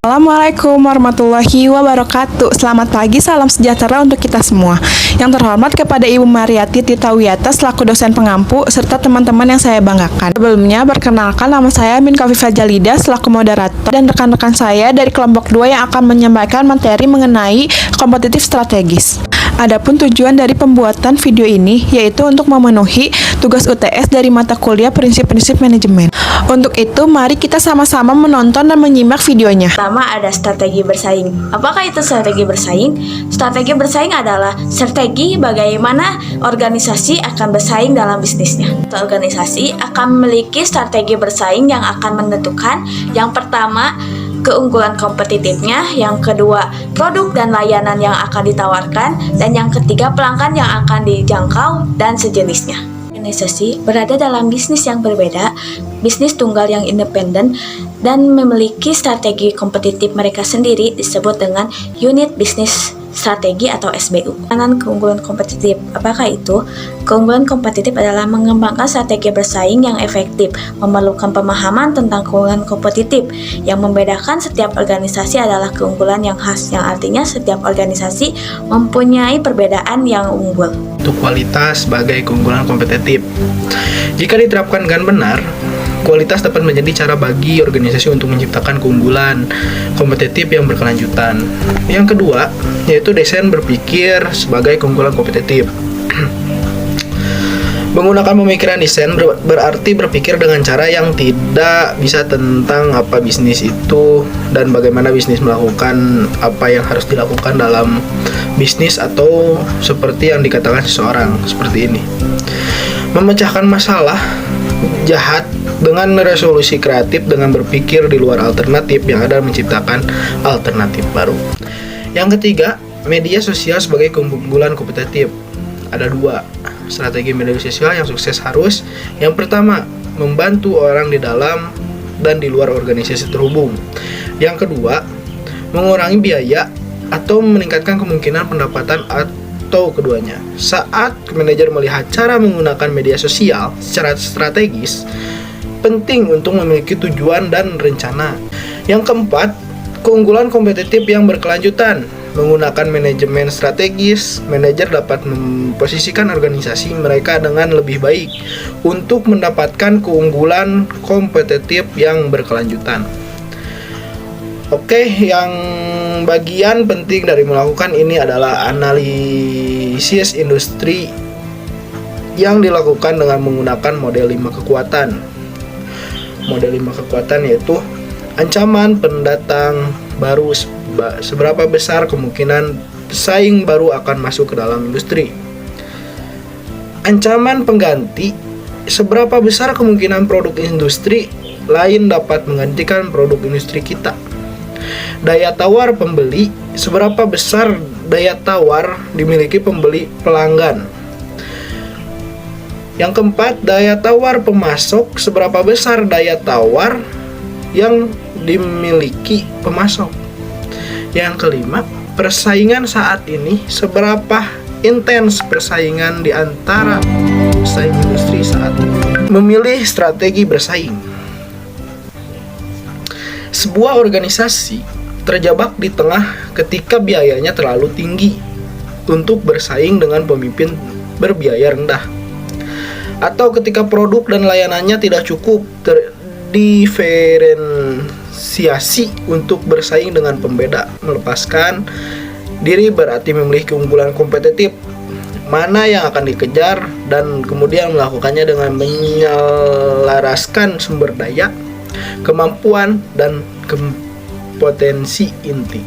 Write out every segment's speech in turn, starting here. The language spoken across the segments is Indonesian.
Assalamualaikum warahmatullahi wabarakatuh. Selamat pagi, salam sejahtera untuk kita semua. Yang terhormat kepada Ibu Mariati Tita Wiyata selaku dosen pengampu serta teman-teman yang saya banggakan. Sebelumnya perkenalkan, nama saya Min Kafifah Jalida selaku moderator dan rekan-rekan saya dari kelompok 2 yang akan menyampaikan materi mengenai kompetitif strategis. Adapun tujuan dari pembuatan video ini yaitu untuk memenuhi tugas UTS dari mata kuliah prinsip-prinsip manajemen. Untuk itu, mari kita sama-sama menonton dan menyimak videonya. Pertama ada strategi bersaing. Apakah itu strategi bersaing? Strategi bersaing adalah strategi bagaimana organisasi akan bersaing dalam bisnisnya. Organisasi akan memiliki strategi bersaing yang akan menentukan yang pertama keunggulan kompetitifnya, yang kedua produk dan layanan yang akan ditawarkan, dan yang ketiga pelanggan yang akan dijangkau dan sejenisnya. Organisasi berada dalam bisnis yang berbeda, bisnis tunggal yang independen dan memiliki strategi kompetitif mereka sendiri disebut dengan unit bisnis strategi atau SBU. Keunggulan kompetitif. Apakah itu? Keunggulan kompetitif adalah mengembangkan strategi bersaing yang efektif, memerlukan pemahaman tentang keunggulan kompetitif. Yang membedakan setiap organisasi adalah keunggulan yang khas, yang artinya setiap organisasi mempunyai perbedaan yang unggul. Untuk kualitas sebagai keunggulan kompetitif. Jika diterapkan dengan benar, kualitas dapat menjadi cara bagi organisasi untuk menciptakan keunggulan kompetitif yang berkelanjutan. Yang kedua, yaitu desain berpikir sebagai keunggulan kompetitif. Menggunakan pemikiran desain berarti berpikir dengan cara yang tidak bisa tentang apa bisnis itu dan bagaimana bisnis melakukan apa yang harus dilakukan dalam bisnis atau seperti yang dikatakan seseorang seperti ini. Memecahkan masalah jahat dengan resolusi kreatif dengan berpikir di luar alternatif yang ada menciptakan alternatif baru. Yang ketiga, media sosial sebagai keunggulan kompetitif. Ada 2 strategi media sosial yang sukses harus. Yang pertama, membantu orang di dalam dan di luar organisasi terhubung. Yang kedua, mengurangi biaya atau meningkatkan kemungkinan pendapatan atau keduanya. Saat manajer melihat cara menggunakan media sosial secara strategis, penting untuk memiliki tujuan dan rencana. Yang keempat, keunggulan kompetitif yang berkelanjutan. Menggunakan manajemen strategis, manajer dapat memposisikan organisasi mereka dengan lebih baik untuk mendapatkan keunggulan kompetitif yang berkelanjutan. Oke, yang bagian penting dari melakukan ini adalah analisis industri yang dilakukan dengan menggunakan model 5 kekuatan. Model 5 kekuatan yaitu ancaman pendatang baru, seberapa besar kemungkinan pesaing baru akan masuk ke dalam industri. Ancaman pengganti, seberapa besar kemungkinan produk industri lain dapat menggantikan produk industri kita. Daya tawar pembeli, seberapa besar daya tawar dimiliki pembeli pelanggan. Yang keempat, daya tawar pemasok, seberapa besar daya tawar yang dimiliki pemasok. Yang kelima, persaingan saat ini, seberapa intens persaingan di antara pesaing industri saat ini. Memilih strategi bersaing. Sebuah organisasi terjebak di tengah ketika biayanya terlalu tinggi untuk bersaing dengan pemimpin berbiaya rendah, atau ketika produk dan layanannya tidak cukup diferensiasi untuk bersaing dengan pembeda. Melepaskan diri berarti memilih keunggulan kompetitif mana yang akan dikejar dan kemudian melakukannya dengan menyelaraskan sumber daya, kemampuan, dan potensi inti.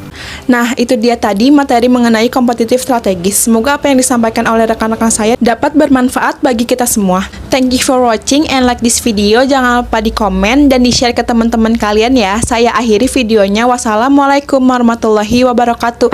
Nah, itu dia tadi materi mengenai kompetitif strategis. Semoga apa yang disampaikan oleh rekan-rekan saya dapat bermanfaat bagi kita semua. Thank you for watching and like this video. Jangan lupa di komen dan di share ke teman-teman kalian ya. Saya akhiri videonya. Wassalamualaikum warahmatullahi wabarakatuh.